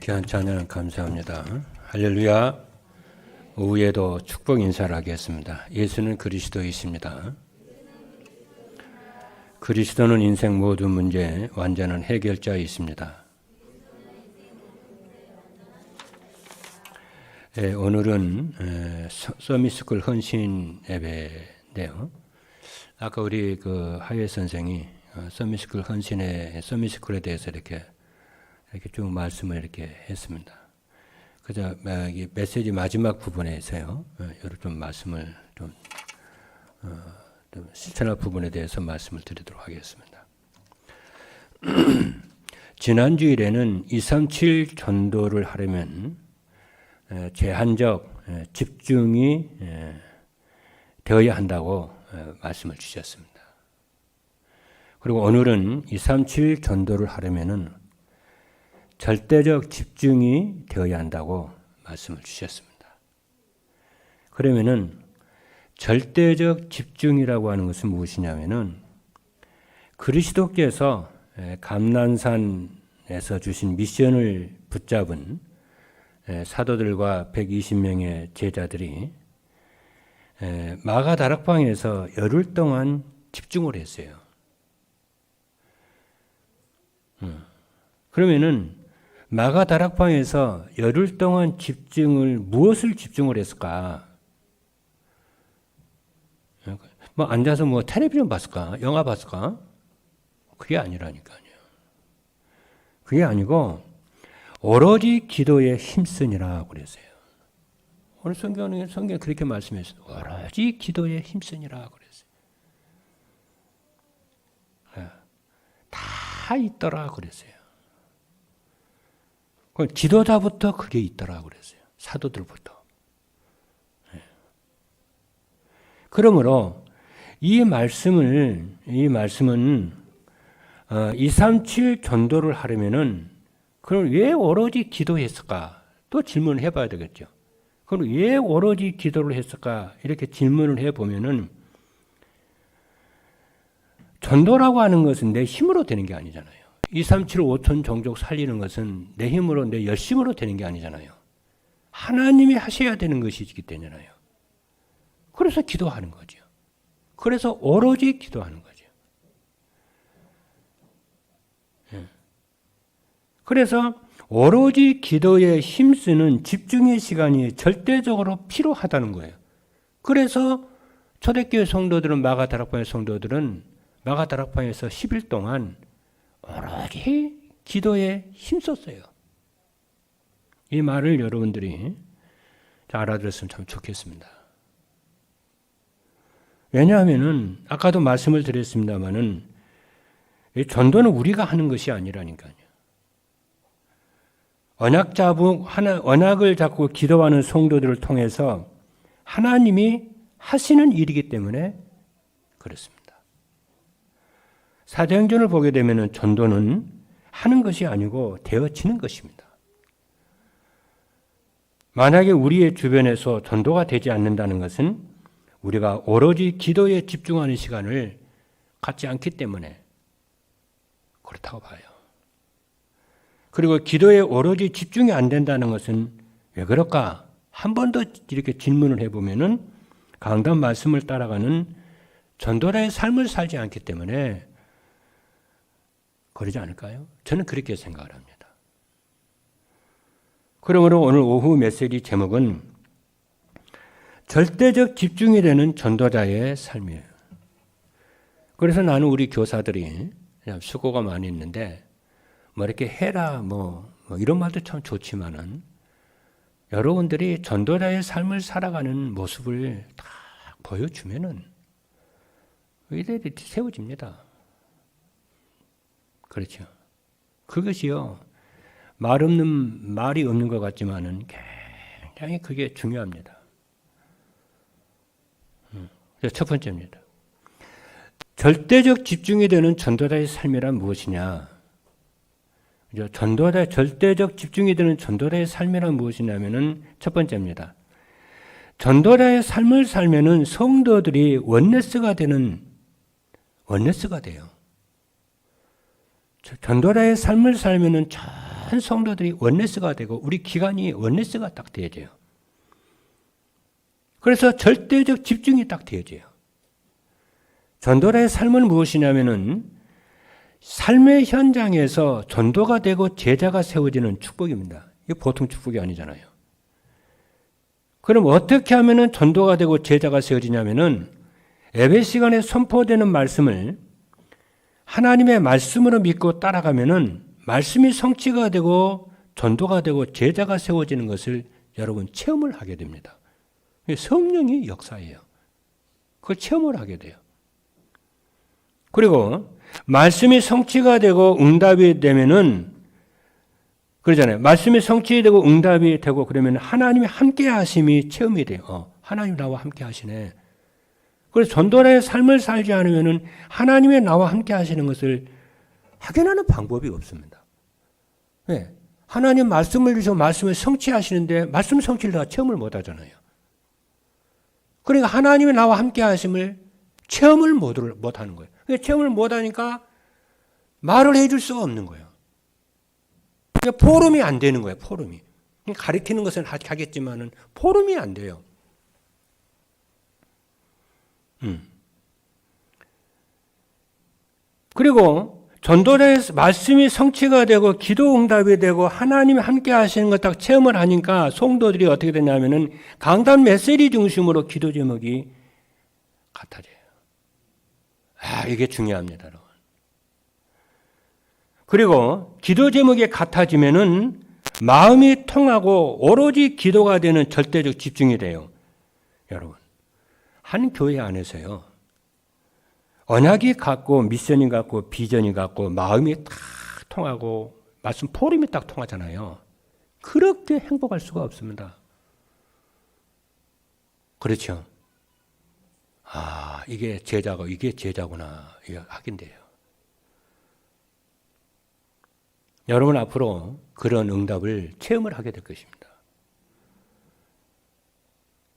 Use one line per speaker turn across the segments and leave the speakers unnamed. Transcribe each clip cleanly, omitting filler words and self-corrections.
귀한 찬양 감사합니다. 할렐루야. 오후에도 축복 인사를 하겠습니다. 예수는 그리스도이십니다. 그리스도는 인생 모든 문제 완전한 해결자이십니다. 오늘은 서밋스쿨 헌신 예배인데요. 아까 우리 하예 선생이 서밋스쿨 헌신의 서밋스쿨에 대해서 이렇게 쭉 말씀을 이렇게 했습니다. 그저 메시지 마지막 부분에서요, 여러 좀 말씀을 좀 실천할 부분에 대해서 말씀을 드리도록 하겠습니다. 지난 주일에는 237 전도를 하려면 제한적 집중이 되어야 한다고 말씀을 주셨습니다. 그리고 오늘은 237 전도를 하려면은 절대적 집중이 되어야 한다고 말씀을 주셨습니다. 그러면은 절대적 집중이라고 하는 것은 무엇이냐면은 그리스도께서 감난산에서 주신 미션을 붙잡은 사도들과 120명의 제자들이 마가 다락방에서 열흘 동안 집중을 했어요. 그러면은 마가 다락방에서 열흘 동안 무엇을 집중을 했을까? 앉아서 텔레비전 봤을까? 영화 봤을까? 그게 아니라니까요. 그게 아니고 오로지 기도에 힘쓰니라 그랬어요. 오늘 성경에 그렇게 말씀했어요. 오로지 기도에 힘쓰니라 그랬어요. 다 있더라 그랬어요. 지도자부터 그게 있더라 그랬어요. 사도들부터. 그러므로 이 말씀은 237 전도를 하려면은 그럼 왜 오로지 기도했을까? 또 질문을 해봐야 되겠죠. 그럼 왜 오로지 기도를 했을까? 이렇게 질문을 해보면은 전도라고 하는 것은 내 힘으로 되는 게 아니잖아요. 237 5천 종족 살리는 것은 내 힘으로 내 열심으로 되는 게 아니잖아요. 하나님이 하셔야 되는 것이기 때문이잖아요. 그래서 기도하는 거죠. 그래서 오로지 기도하는 거죠. 그래서 오로지 기도에 힘쓰는 집중의 시간이 절대적으로 필요하다는 거예요. 그래서 초대교회 성도들은 마가 다락방의 성도들은 마가 다락방에서 10일 동안 오로지 기도에 힘썼어요. 이 말을 여러분들이 알아들었으면 참 좋겠습니다. 왜냐하면은 아까도 말씀을 드렸습니다마는 전도는 우리가 하는 것이 아니라니까요. 언약을 잡고 기도하는 성도들을 통해서 하나님이 하시는 일이기 때문에 그렇습니다. 사도행전을 보게 되면 전도는 하는 것이 아니고 되어지는 것입니다. 만약에 우리의 주변에서 전도가 되지 않는다는 것은 우리가 오로지 기도에 집중하는 시간을 갖지 않기 때문에 그렇다고 봐요. 그리고 기도에 오로지 집중이 안 된다는 것은 왜 그럴까? 한 번 더 이렇게 질문을 해보면은 강단 말씀을 따라가는 전도자의 삶을 살지 않기 때문에 그러지 않을까요? 저는 그렇게 생각을 합니다. 그러므로 오늘 오후 메시지 제목은 절대적 집중이 되는 전도자의 삶이에요. 그래서 나는 우리 교사들이 그냥 수고가 많이 있는데 이렇게 해라 이런 말도 참 좋지만은 여러분들이 전도자의 삶을 살아가는 모습을 딱 보여주면은 의대들이 세워집니다. 그렇죠. 그것이요, 말이 없는 것 같지만은 굉장히 그게 중요합니다. 첫 번째입니다. 절대적 집중이 되는 전도자의 삶이란 무엇이냐? 절대적 집중이 되는 전도자의 삶이란 무엇이냐면은 첫 번째입니다. 전도자의 삶을 살면은 성도들이 원네스가 돼요. 전도자의 삶을 살면은 모든 성도들이 원네스가 되고 우리 기관이 원네스가 딱 되어져요. 그래서 절대적 집중이 딱 되어져요. 전도자의 삶은 무엇이냐면은 삶의 현장에서 전도가 되고 제자가 세워지는 축복입니다. 이게 보통 축복이 아니잖아요. 그럼 어떻게 하면은 전도가 되고 제자가 세워지냐면은 예배 시간에 선포되는 말씀을 하나님의 말씀으로 믿고 따라가면은 말씀이 성취가 되고 전도가 되고 제자가 세워지는 것을 여러분 체험을 하게 됩니다. 성령의 역사예요. 그걸 체험을 하게 돼요. 그리고 말씀이 성취가 되고 응답이 되면은 그러잖아요. 말씀이 성취되고 응답이 되고 그러면 하나님의 함께 하심이 체험이 돼요. 하나님 나와 함께 하시네. 그래서 전도자의 삶을 살지 않으면은 하나님의 나와 함께 하시는 것을 확인하는 방법이 없습니다. 왜? 하나님 말씀을 주셔 말씀을 성취하시는데 말씀 성취를 다 체험을 못 하잖아요. 그러니까 하나님의 나와 함께 하심을 체험을 못 하는 거예요. 체험을 못 하니까 말을 해줄 수가 없는 거예요. 그러니까 포럼이 안 되는 거예요. 포럼이. 가르치는 것은 하겠지만은 포럼이 안 돼요. 그리고 전도자의 말씀이 성취가 되고 기도 응답이 되고 하나님이 함께 하시는 것 딱 체험을 하니까 성도들이 어떻게 되냐면은 강단 메시지 중심으로 기도 제목이 같아져요. 이게 중요합니다, 여러분. 그리고 기도 제목이 같아지면은 마음이 통하고 오로지 기도가 되는 절대적 집중이 돼요. 여러분, 한 교회 안에서요. 언약이 같고 미션이 같고 비전이 같고 마음이 딱 통하고 말씀 포럼이 딱 통하잖아요. 그렇게 행복할 수가 없습니다. 그렇죠? 이게 제자구나. 이게 하긴 돼요. 여러분 앞으로 그런 응답을 체험을 하게 될 것입니다.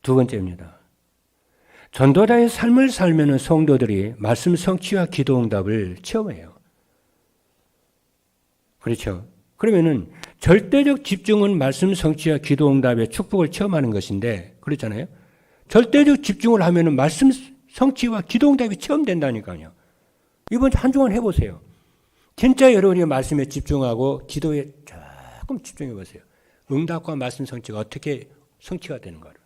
두 번째입니다. 전도자의 삶을 살면은 성도들이 말씀 성취와 기도 응답을 체험해요. 그렇죠? 그러면은 절대적 집중은 말씀 성취와 기도 응답의 축복을 체험하는 것인데, 그렇잖아요? 절대적 집중을 하면은 말씀 성취와 기도 응답이 체험된다니까요. 이번 한 주간 해보세요. 진짜 여러분이 말씀에 집중하고 기도에 조금 집중해 보세요. 응답과 말씀 성취가 어떻게 성취가 되는가를.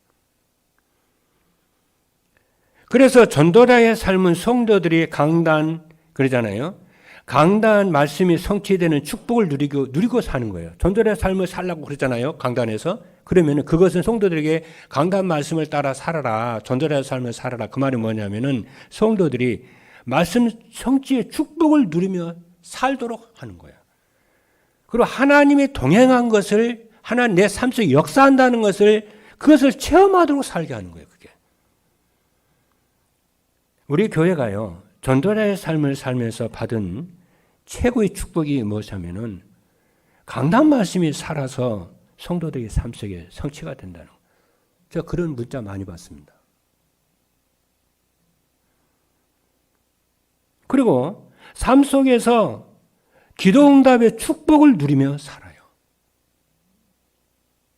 그래서 전도자의 삶은 성도들이 강단, 그러잖아요. 강단 말씀이 성취되는 축복을 누리고 사는 거예요. 전도자의 삶을 살라고 그러잖아요. 강단에서. 그러면 그것은 성도들에게 강단 말씀을 따라 살아라. 전도자의 삶을 살아라. 그 말이 뭐냐면은 성도들이 말씀 성취의 축복을 누리며 살도록 하는 거예요. 그리고 하나님이 동행한 것을 하나님 내 삶 속에 역사한다는 것을 그것을 체험하도록 살게 하는 거예요. 그게. 우리 교회가요. 전도자의 삶을 살면서 받은 최고의 축복이 무엇이냐면은 강단 말씀이 살아서 성도들의 삶 속에 성취가 된다는 거예요. 제가 그런 문자 많이 받습니다. 그리고 삶 속에서 기도 응답의 축복을 누리며 살아요.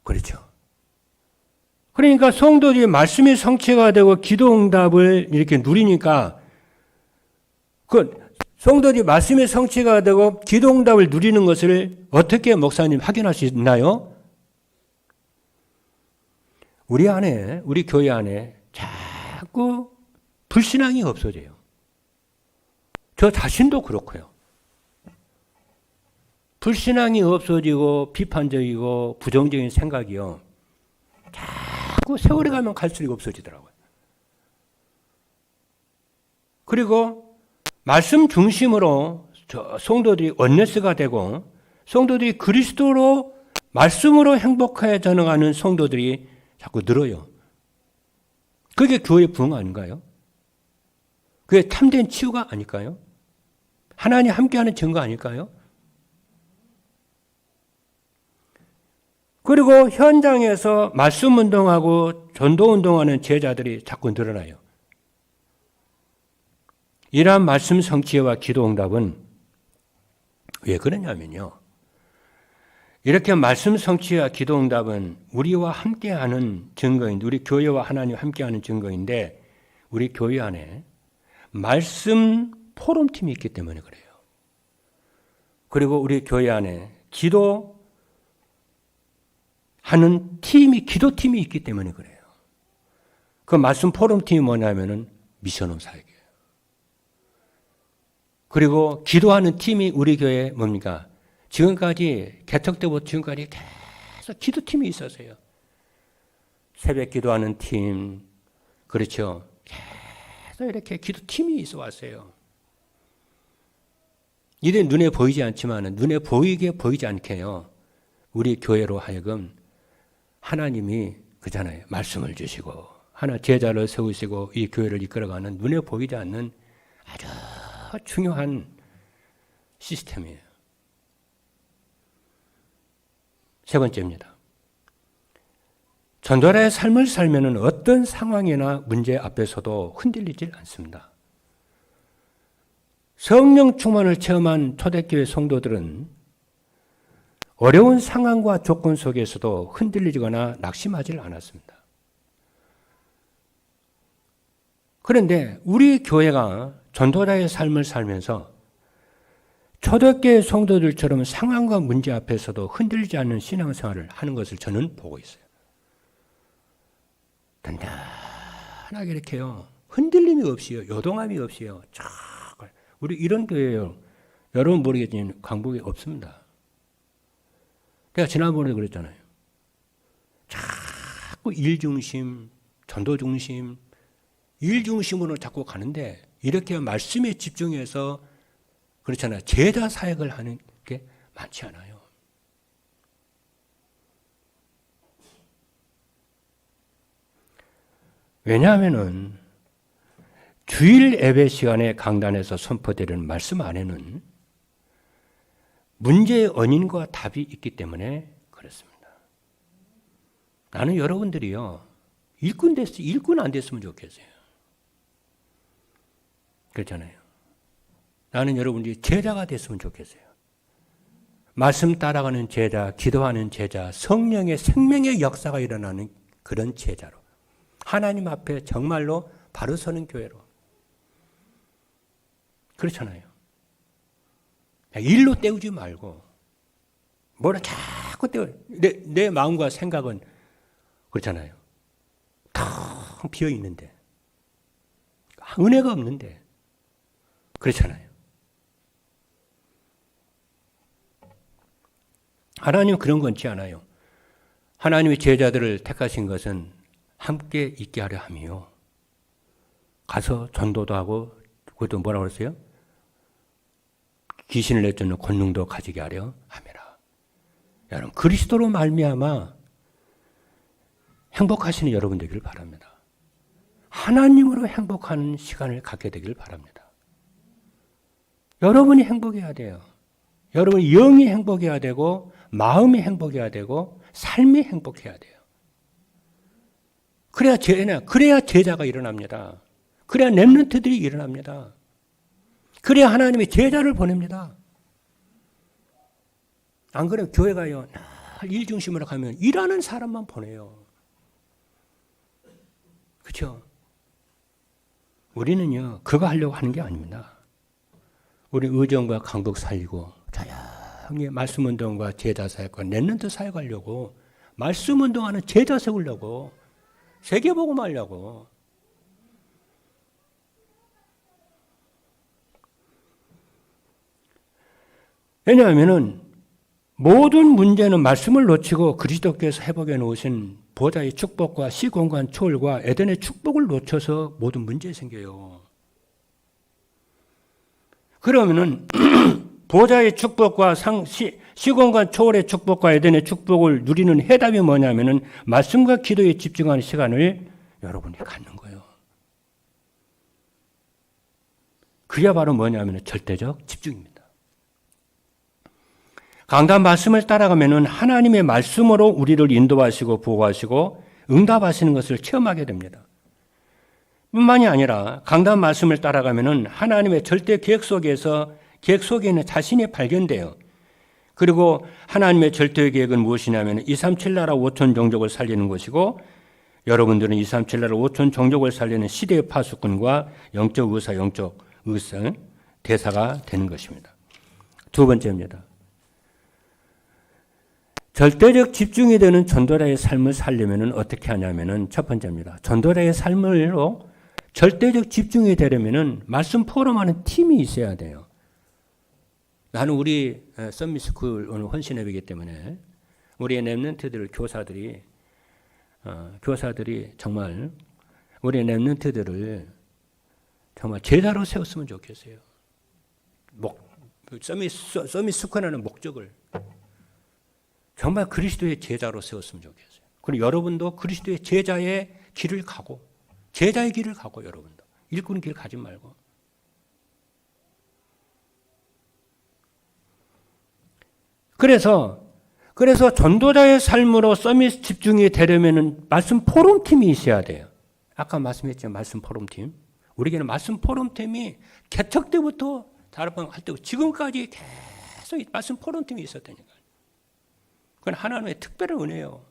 그렇죠. 그러니까 성도들이 말씀이 성취가 되고 기도 응답을 이렇게 누리니까 성도들이 말씀이 성취가 되고 기도 응답을 누리는 것을 어떻게 목사님 확인할 수 있나요? 우리 안에, 우리 교회 안에 자꾸 불신앙이 없어져요. 저 자신도 그렇고요. 불신앙이 없어지고 비판적이고 부정적인 생각이요. 자꾸 세월이 가면 갈수록 없어지더라고요. 그리고 말씀 중심으로 성도들이 원네스가 되고 성도들이 그리스도로 말씀으로 행복해 전해가는 성도들이 자꾸 늘어요. 그게 교회 부흥 아닌가요? 그게 참된 치유가 아닐까요? 하나님 함께하는 증거 아닐까요? 그리고 현장에서 말씀 운동하고 전도 운동하는 제자들이 자꾸 늘어나요. 이러한 말씀 성취와 기도 응답은 왜 그러냐면요. 이렇게 말씀 성취와 기도 응답은 우리와 함께하는 증거인, 우리 교회와 하나님 함께하는 증거인데 우리 교회 안에 말씀 포럼팀이 있기 때문에 그래요. 그리고 우리 교회 안에 기도하는 팀이, 기도팀이 있기 때문에 그래요. 그 말씀 포럼팀이 뭐냐면은 미션홈 사역이에요. 그리고 기도하는 팀이 우리 교회에 뭡니까? 지금까지 개척 때부터 지금까지 계속 기도팀이 있었어요. 새벽 기도하는 팀, 그렇죠. 계속 이렇게 기도팀이 있어 왔어요. 이게 눈에 보이지 않지만 눈에 보이지 않게요. 우리 교회로 하여금 하나님이 그잖아요. 말씀을 주시고 하나 제자를 세우시고 이 교회를 이끌어가는 눈에 보이지 않는 아주 중요한 시스템이에요. 세 번째입니다. 전도자의 삶을 살면은 어떤 상황이나 문제 앞에서도 흔들리질 않습니다. 성령 충만을 체험한 초대교회 성도들은 어려운 상황과 조건 속에서도 흔들리거나 낙심하지 않았습니다. 그런데 우리 교회가 전도자의 삶을 살면서 초대교회 성도들처럼 상황과 문제 앞에서도 흔들리지 않는 신앙생활을 하는 것을 저는 보고 있어요. 단단하게 이렇게요. 흔들림이 없이요. 요동함이 없이요. 우리 이런 교회요. 여러분 모르겠지만 강북에 없습니다. 내가 지난번에 그랬잖아요. 자꾸 일 중심, 전도 중심, 일 중심으로 자꾸 가는데 이렇게 말씀에 집중해서 그렇잖아요. 제자 사역을 하는 게 많지 않아요. 왜냐하면은 주일 예배 시간에 강단에서 선포되는 말씀 안에는 문제의 원인과 답이 있기 때문에 그렇습니다. 나는 여러분들이요. 일꾼 안 됐으면 좋겠어요. 그렇잖아요. 나는 여러분들이 제자가 됐으면 좋겠어요. 말씀 따라가는 제자, 기도하는 제자, 성령의 생명의 역사가 일어나는 그런 제자로 하나님 앞에 정말로 바로 서는 교회로. 그렇잖아요. 일로 때우지 말고 뭐라 자꾸 때워. 내 마음과 생각은 그렇잖아요. 텅 비어 있는데 은혜가 없는데 그렇잖아요. 하나님은 그런 건 있지 않아요. 하나님의 제자들을 택하신 것은 함께 있게 하려 함이요. 가서 전도도 하고 그것도 뭐라고 그랬어요? 귀신을 내쫓는 권능도 가지게 하려 함이라. 여러분 그리스도로 말미암아 행복하시는 여러분 되기를 바랍니다. 하나님으로 행복하는 시간을 갖게 되기를 바랍니다. 여러분이 행복해야 돼요. 여러분이 영이 행복해야 되고 마음이 행복해야 되고 삶이 행복해야 돼요. 그래야 제자가 일어납니다. 그래야 렘넌트들이 일어납니다. 그래야 하나님의 제자를 보냅니다. 안 그래요? 교회가요. 일 중심으로 가면 일하는 사람만 보내요. 그렇죠? 우리는요. 그거 하려고 하는 게 아닙니다. 우리 의정부와 강북 살리고 조용히 말씀운동과 제자사역과 렘넌트 사역하려고 말씀운동하는 제자 세우려고 세계복음 하려고. 왜냐하면 모든 문제는 말씀을 놓치고 그리스도께서 회복해 놓으신 보좌의 축복과 시공간 초월과 에덴의 축복을 놓쳐서 모든 문제 생겨요. 그러면은 보좌의 축복과 시공간 초월의 축복과 에덴의 축복을 누리는 해답이 뭐냐면은 말씀과 기도에 집중하는 시간을 여러분이 갖는 거예요. 그게 바로 뭐냐면은 절대적 집중입니다. 강단 말씀을 따라가면은 하나님의 말씀으로 우리를 인도하시고 보호하시고 응답하시는 것을 체험하게 됩니다. 뿐만이 아니라 강단 말씀을 따라가면은 하나님의 절대 계획 속에 있는 자신이 발견돼요. 그리고 하나님의 절대 계획은 무엇이냐면 237 나라 5천 종족을 살리는 것이고 여러분들은 237 나라 5천 종족을 살리는 시대의 파수꾼과 영적 의사, 영적 의상 대사가 되는 것입니다. 두 번째입니다. 절대적 집중이 되는 전도자의 삶을 살려면 어떻게 하냐면 첫 번째입니다. 전도자의 삶을로 절대적 집중이 되려면 말씀 포럼하는 팀이 있어야 돼요. 나는 우리 썸밋스쿨 오늘 헌신회이기 때문에 우리 랩런트들 교사들이 정말 우리 랩런트들을 정말 제자로 세웠으면 좋겠어요. 썸밋스쿨하는 목적을 정말 그리스도의 제자로 세웠으면 좋겠어요. 그리고 여러분도 그리스도의 제자의 길을 가고 제자의 길을 가고 여러분도 일꾼 길 가지 말고 그래서 전도자의 삶으로 서밋 집중이 되려면 말씀 포럼팀이 있어야 돼요. 아까 말씀했죠. 말씀 포럼팀. 우리에게는 말씀 포럼팀이 개척 때부터 다락방 할 때부터 지금까지 계속 말씀 포럼팀이 있었다니까요. 그건 하나님의 특별한 은혜예요.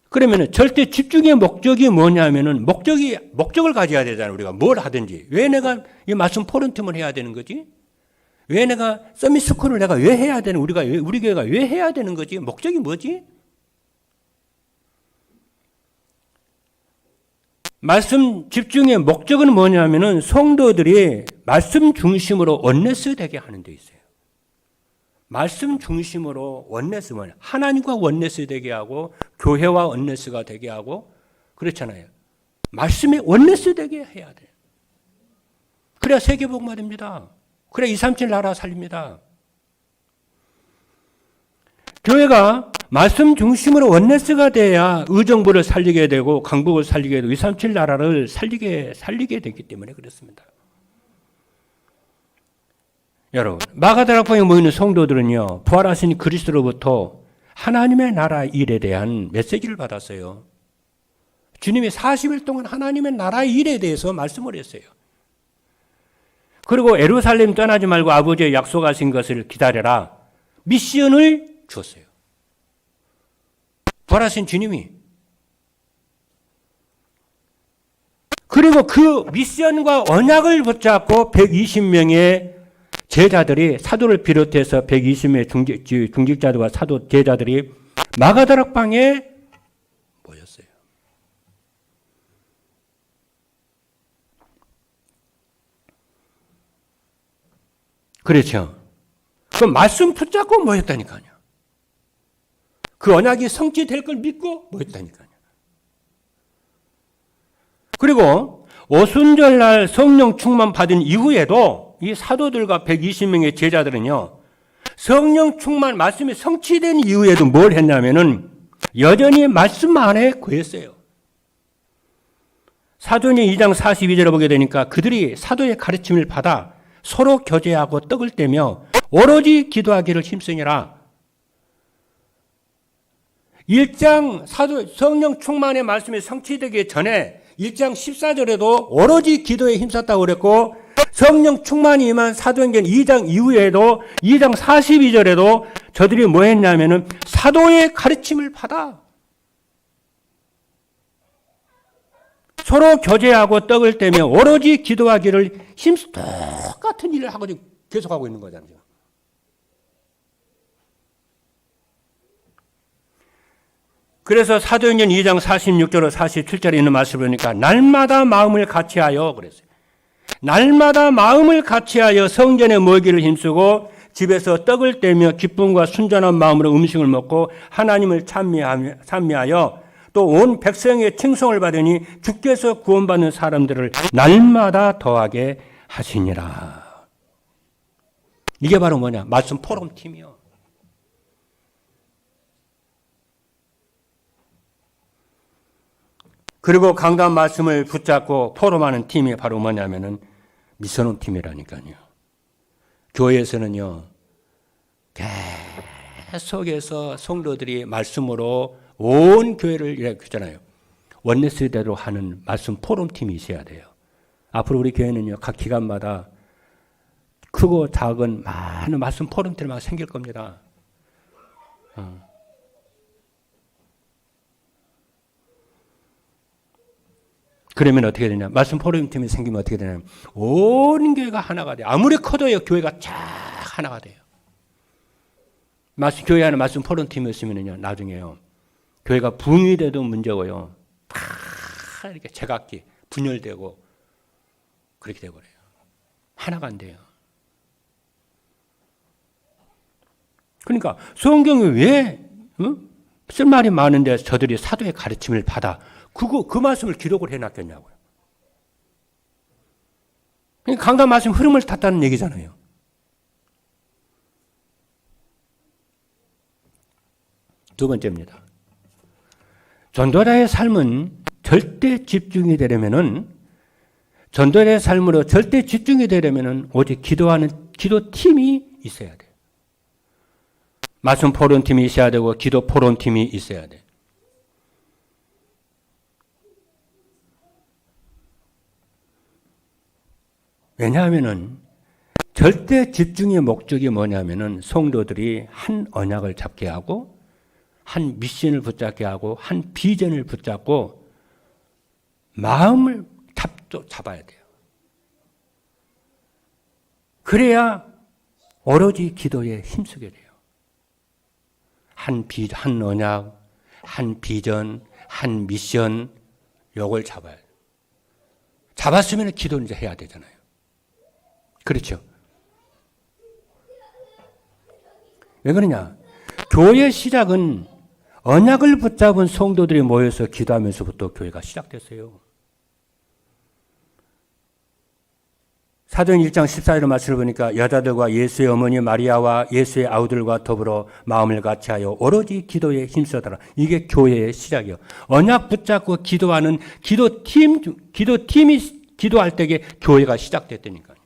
그러면 절대 집중의 목적이 뭐냐면은 목적을 가져야 되잖아요. 우리가 뭘 하든지. 왜 내가 이 말씀 포럼팀을 해야 되는 거지? 왜 내가 서밋스쿨을 내가 왜 해야 되는 우리 교회가 왜 해야 되는 거지? 목적이 뭐지? 말씀 집중의 목적은 뭐냐면은 성도들이 말씀 중심으로 원네스 되게 하는 데 있어요. 말씀 중심으로 원네스, 하나님과 원네스 되게 하고 교회와 원네스가 되게 하고 그렇잖아요. 말씀에 원네스 되게 해야 돼요. 그래야 세계복음화 됩니다. 그래야 237 나라 살립니다. 교회가 말씀 중심으로 원네스가 돼야 의정부를 살리게 되고 강북을 살리게 되고 237 나라를 살리게 되기 때문에 그렇습니다. 여러분, 마가다락방에 모이는 성도들은요, 부활하신 그리스도로부터 하나님의 나라 일에 대한 메시지를 받았어요. 주님이 40일 동안 하나님의 나라 일에 대해서 말씀을 했어요. 그리고 예루살렘 떠나지 말고 아버지의 약속하신 것을 기다려라. 미션을 주었어요. 부활하신 주님이. 그리고 그 미션과 언약을 붙잡고 120명의 제자들이 사도를 비롯해서 120명의 중직자들과 사도 제자들이 마가다락방에 모였어요. 그렇죠. 그 말씀 붙잡고 모였다니까요. 그 언약이 성취될 걸 믿고 모였다니까요. 그리고 오순절날 성령 충만 받은 이후에도 이 사도들과 120명의 제자들은요, 성령 충만 말씀이 성취된 이후에도 뭘 했냐면은 여전히 말씀 안에 거했어요. 사도행전 2장 42절을 보게 되니까 그들이 사도의 가르침을 받아 서로 교제하고 떡을 떼며 오로지 기도하기를 힘쓰니라. 1장 사도 성령 충만의 말씀이 성취되기 전에 1장 14절에도 오로지 기도에 힘썼다고 그랬고 성령 충만이 임한 사도행전 2장 이후에도 2장 42절에도 저들이 뭐 했냐면은 사도의 가르침을 받아 서로 교제하고 떡을 떼며 오로지 기도하기를 똑같은 일을 하고 계속하고 있는 거잖아요. 그래서 사도행전 2장 46절로 47절에 있는 말씀을 보니까 날마다 마음을 같이하여 그랬어요. 날마다 마음을 같이하여 성전에 모이기를 힘쓰고 집에서 떡을 떼며 기쁨과 순전한 마음으로 음식을 먹고 하나님을 찬미하여 또 온 백성의 칭송을 받으니 주께서 구원받는 사람들을 날마다 더하게 하시니라. 이게 바로 뭐냐? 말씀 포럼팀이요. 그리고 강단 말씀을 붙잡고 포럼하는 팀이 바로 뭐냐면은 미션홈 팀이라니까요. 교회에서는요, 계속해서 성도들이 말씀으로 온 교회를 이렇게 했잖아요. 원네스대로 하는 말씀 포럼 팀이 있어야 돼요. 앞으로 우리 교회는요, 각 기관마다 크고 작은 많은 말씀 포럼들이 막 생길 겁니다. 그러면 어떻게 되냐? 말씀 포럼팀이 생기면 어떻게 되냐면 온 교회가 하나가 돼요. 아무리 커도요, 교회가 쫙 하나가 돼요. 교회 안에 말씀 포럼팀이 있으면요, 나중에요, 교회가 붕이 돼도 문제고요, 다 이렇게 제각기 분열되고 그렇게 돼버려요. 하나가 안 돼요. 그러니까 성경이 왜 쓸 말이 많은데 저들이 사도의 가르침을 받아 그 말씀을 기록을 해놨겠냐고요. 그러니까 강단 말씀 흐름을 탔다는 얘기잖아요. 두 번째입니다. 전도자의 삶은 절대 집중이 되려면은, 전도자의 삶으로 절대 집중이 되려면은 오직 기도하는 기도팀이 있어야 돼요. 말씀 포럼팀이 있어야 되고 기도 포럼팀이 있어야 돼요. 왜냐하면은 절대 집중의 목적이 뭐냐면은 성도들이 한 언약을 잡게 하고 한 미션을 붙잡게 하고 한 비전을 붙잡고 마음을 잡아야 돼요. 그래야 오로지 기도에 힘쓰게 돼요. 한 언약, 한 비전, 한 미션, 요걸 잡아야 돼요. 잡았으면 기도를 이제 해야 되잖아요. 그렇죠? 왜 그러냐? 교회 시작은 언약을 붙잡은 성도들이 모여서 기도하면서부터 교회가 시작됐어요. 사도행 1장 14절의 말씀을 보니까 여자들과 예수의 어머니 마리아와 예수의 아우들과 더불어 마음을 같이하여 오로지 기도에 힘쓰더라. 이게 교회의 시작이에요. 언약 붙잡고 기도하는 기도팀이 기도할 때에 교회가 시작됐다니까요.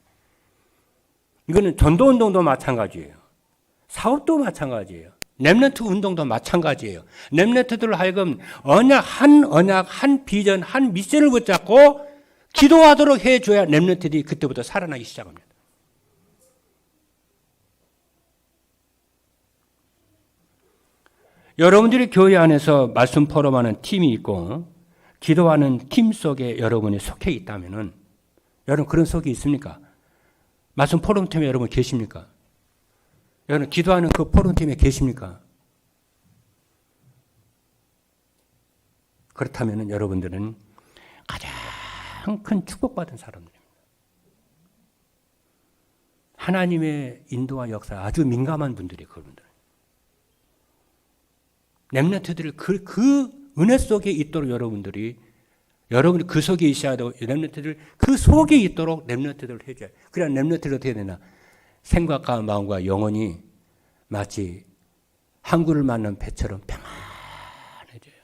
이거는 전도운동도 마찬가지예요. 사업도 마찬가지예요. 렘넌트 운동도 마찬가지예요. 렘넌트들을 하여금 언약, 한 비전, 한 미션을 붙잡고 기도하도록 해줘야 렘넌트들이 그때부터 살아나기 시작합니다. 여러분들이 교회 안에서 말씀 포럼하는 팀이 있고 기도하는 팀 속에 여러분이 속해 있다면은, 여러분 그런 속에 있습니까? 말씀 포럼팀에 여러분 계십니까? 여러분 기도하는 그 포럼팀에 계십니까? 그렇다면 여러분들은 가장 큰 축복받은 사람들입니다. 하나님의 인도와 역사 아주 민감한 분들이 그분들. 렘넌트들을 그 은혜 속에 있도록 여러분이 그 속에 있어야 되고, 렘넌트들 그 속에 있도록 렘넌트들을 해줘야 돼요. 그래야 렘넌트를 어떻게 되나? 생각과 마음과 영혼이 마치 항구를 만난 배처럼 평안해져요.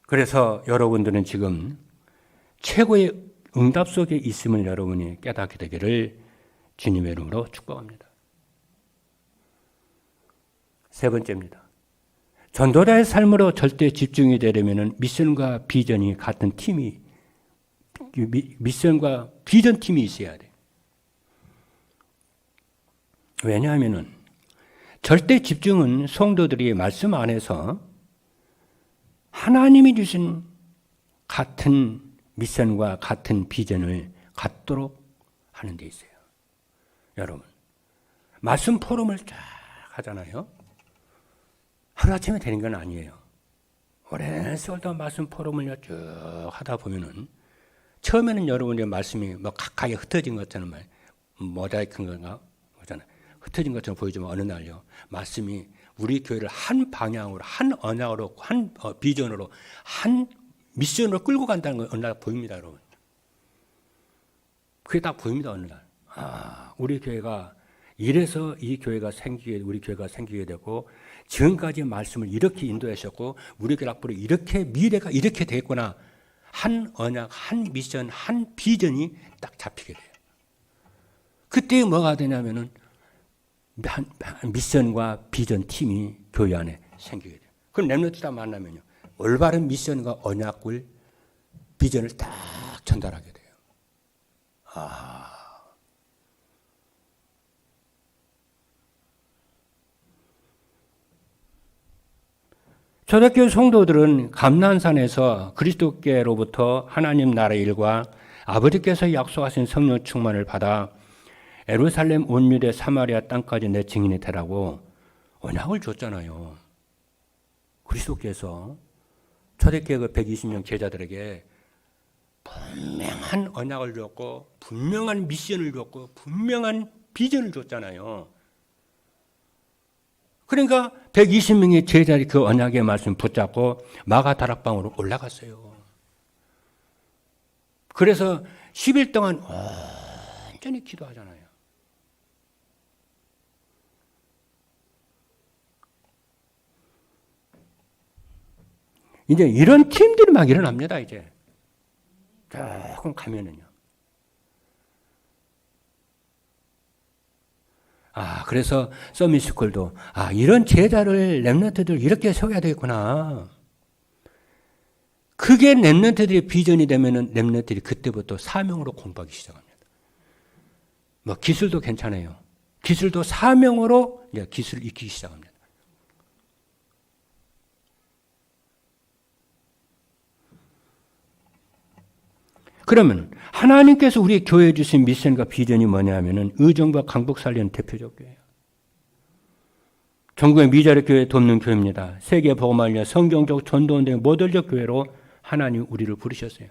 그래서 여러분들은 지금 최고의 응답 속에 있음을 여러분이 깨닫게 되기를 주님의 이름으로 축복합니다. 세 번째입니다. 전도자의 삶으로 절대 집중이 되려면 미션과 비전이 같은 미션과 비전 팀이 있어야 돼요. 왜냐하면 절대 집중은 성도들이 말씀 안에서 하나님이 주신 같은 미션과 같은 비전을 갖도록 하는 데 있어요. 여러분, 말씀 포럼을 쫙 하잖아요. 하루아침에 되는 건 아니에요. 오랜 세월 동안 말씀 포럼을 쭉 하다 보면은 처음에는 여러분의 말씀이 뭐 가까이 흩어진 것처럼 모자이크인 건가? 그잖아요. 흩어진 것처럼 보이지만 어느 날요, 말씀이 우리 교회를 한 방향으로, 한 언약으로, 한 비전으로, 한 미션으로 끌고 간다는 건 어느 날 보입니다, 여러분. 그게 딱 보입니다, 어느 날. 우리 교회가 이래서 우리 교회가 생기게 되고, 지금까지 말씀을 이렇게 인도하셨고, 우리 교회 앞으로 미래가 이렇게 되겠구나. 한 언약, 한 미션, 한 비전이 딱 잡히게 돼요. 그때 뭐가 되냐면은, 미션과 비전 팀이 교회 안에 생기게 돼요. 그럼 렘넌트다 만나면요, 올바른 미션과 언약을 비전을 딱 전달하게 돼요. 초대교회 성도들은 감난산에서 그리스도께로부터 하나님 나라 일과 아버지께서 약속하신 성령 충만을 받아 예루살렘 온 유대 사마리아 땅까지 내 증인이 되라고 언약을 줬잖아요. 그리스도께서 초대교회 120명 제자들에게 분명한 언약을 줬고 분명한 미션을 줬고 분명한 비전을 줬잖아요. 그러니까 120명의 제자들이 그 언약의 말씀 붙잡고 마가 다락방으로 올라갔어요. 그래서 10일 동안 완전히 기도하잖아요. 이제 이런 팀들이 막 일어납니다. 이제 조금 가면은요. 그래서 서밋스쿨도 이런 제자를 렘넌트들 이렇게 세워야 되겠구나. 그게 렘넌트들의 비전이 되면은 렘넌트들이 그때부터 사명으로 공부하기 시작합니다. 뭐 기술도 괜찮아요. 기술도 사명으로 이제 기술을 익히기 시작합니다. 그러면 하나님께서 우리 교회에 주신 미션과 비전이 뭐냐면은 의정부와 강북 살리는 대표적 교회예요. 전국의 미자리 교회 돕는 교회입니다. 세계 복음을 위해 성경적 전도운동의 모델적 교회로 하나님 우리를 부르셨어요.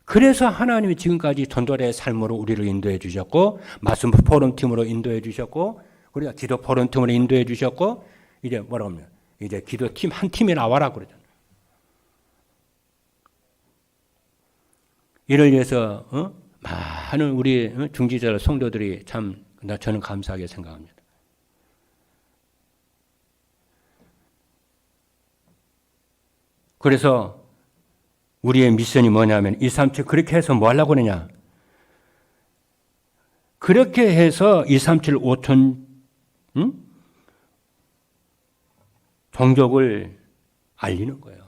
그래서 하나님이 지금까지 전도자의 삶으로 우리를 인도해 주셨고 말씀 포럼 팀으로 인도해 주셨고 우리가 기도 포럼 팀으로 인도해 주셨고 이제 뭐라고 하면 이제 기도 팀 한 팀에 나와라 그러잖아요. 이를 위해서 많은 우리 중지자 성도들이 참 저는 감사하게 생각합니다. 그래서 우리의 미션이 뭐냐면 237 그렇게 해서 뭐 하려고 그러냐. 그렇게 해서 237 5천 종족을 알리는 거예요.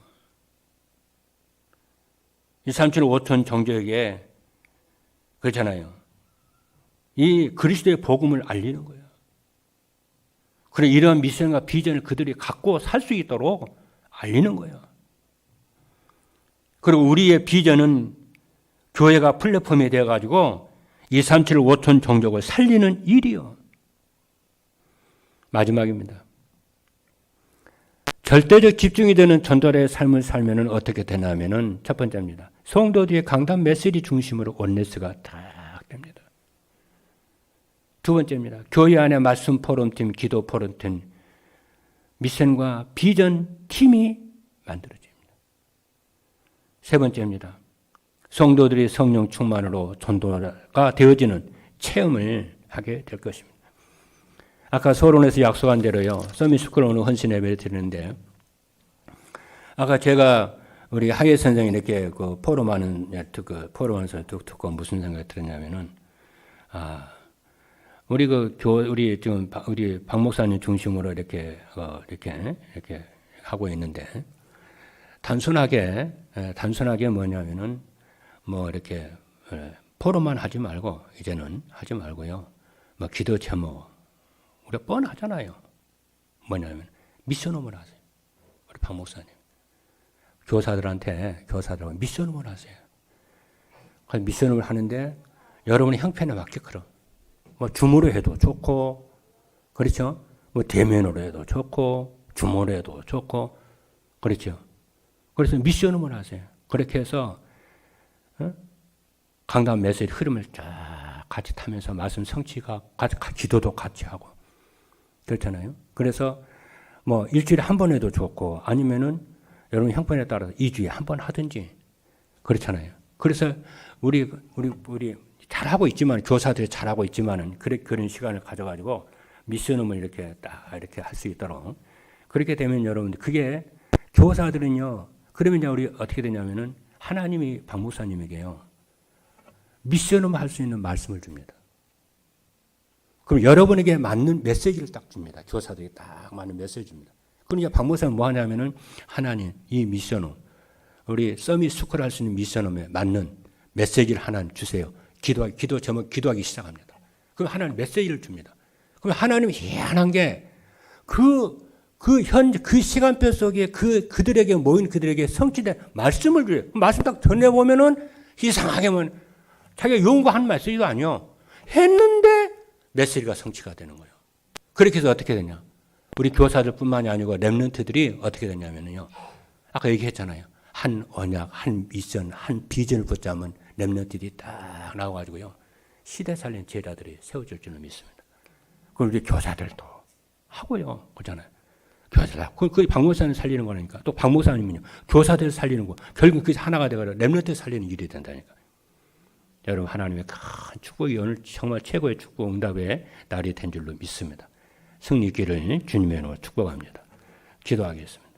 237 5천 종족에게 그렇잖아요. 이 그리스도의 복음을 알리는 거예요. 그래 이러한 미션과 비전을 그들이 갖고 살 수 있도록 알리는 거예요. 그리고 우리의 비전은 교회가 플랫폼이 되어가지고 237 5천 종족을 살리는 일이요. 마지막입니다. 절대적 집중이 되는 전도자의 삶을 살면 어떻게 되냐면은 첫 번째입니다. 성도들의 강단 메시지 중심으로 원네스가 딱 됩니다. 두 번째입니다. 교회 안에 말씀 포럼팀, 기도 포럼팀, 미션과 비전 팀이 만들어집니다. 세 번째입니다. 성도들이 성령 충만으로 전도가 되어지는 체험을 하게 될 것입니다. 아까 서론에서 약속한 대로요. 서밋스쿨 오늘 헌신 예배를 드리는데 아까 제가 우리 하예 선생이 이렇게 그 포럼하는 포럼에서 듣고 무슨 생각이 들었냐면은 우리 지금 우리 박 목사님 중심으로 이렇게 하고 있는데 단순하게 뭐냐면은 뭐 이렇게 포럼만 하지 말고 이제는 하지 말고요. 뭐 기도 제목 우리가 뻔하잖아요. 뭐냐면 미션홈을 하세요. 우리 박 목사님. 교사들한테 미션홈을 하세요. 그래서 미션홈을 하는데 여러분의 형편에 맞게 그럼. 뭐 줌으로 해도 좋고 그렇죠? 뭐 대면으로 해도 좋고 줌으로 해도 좋고 그렇죠? 그래서 미션홈을 하세요. 그렇게 해서 강단 메시지 흐름을 쫙 같이 타면서 말씀 성취가 기도도 같이 하고 그렇잖아요. 그래서 뭐 일주일에 한 번 해도 좋고 아니면은 여러분 형편에 따라서 2주에 한 번 하든지 그렇잖아요. 그래서 우리 잘하고 있지만 교사들이 잘하고 있지만은 그런 시간을 가져가지고 미션홈을 이렇게 딱 이렇게 할 수 있도록 그렇게 되면 여러분들 그게 교사들은요. 그러면 이제 우리 어떻게 되냐면은 하나님이 박 목사님에게요. 미션홈 할 수 있는 말씀을 줍니다. 그럼 여러분에게 맞는 메시지를 딱 줍니다. 교사들이 딱 맞는 메시지 줍니다. 그러니까 박 목사는 뭐 하냐면은 하나님 이 미션홈 우리 서밋 스쿨 할 수 있는 미션홈에 맞는 메시지를 하나 주세요. 기도 제목 기도하기 시작합니다. 그럼 하나님 메시지를 줍니다. 그럼 하나님이 희한한 게 그 시간표 속에 그들에게 모인 그들에게 성취된 말씀을 줘요. 말씀 딱 전해보면은 이상하게만 자기가 연구한 메시지도 아니요. 했는데 메시지가 성취가 되는 거예요. 그렇게 해서 어떻게 되냐. 우리 교사들뿐만이 아니고 렘넌트들이 어떻게 되냐면요. 아까 얘기했잖아요. 한 언약, 한 미션, 한 비전을 붙잡으면 렘넌트들이 딱 나와가지고요. 시대 살린 제자들이 세워질 줄로 믿습니다. 그럼 우리 교사들도 하고요. 그렇잖아요. 교사들. 그 박목사님 살리는 거니까. 또 박목사님은요. 교사들 살리는 거. 결국 그게 하나가 되거나 렘넌트 살리는 일이 된다니까. 여러분 하나님의 큰 축복이 오늘 정말 최고의 축복 응답의 날이 된 줄로 믿습니다. 승리 있기를 주님의 이름으로 축복합니다. 기도하겠습니다.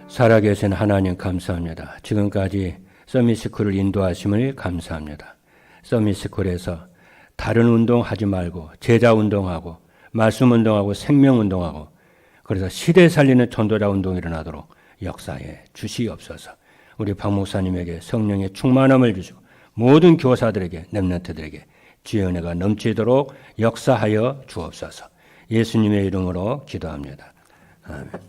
살아계신 하나님 감사합니다. 지금까지 서밋스쿨을 인도하심을 감사합니다. 서밋스쿨에서 다른 운동하지 말고 제자 운동하고 말씀 운동하고 생명 운동하고 그래서 시대 살리는 전도자 운동이 일어나도록 역사에 주시옵소서. 우리 박 목사님에게 성령의 충만함을 주시고 모든 교사들에게 렘넌트들에게 주의 은혜가 넘치도록 역사하여 주옵소서. 예수님의 이름으로 기도합니다. 아멘.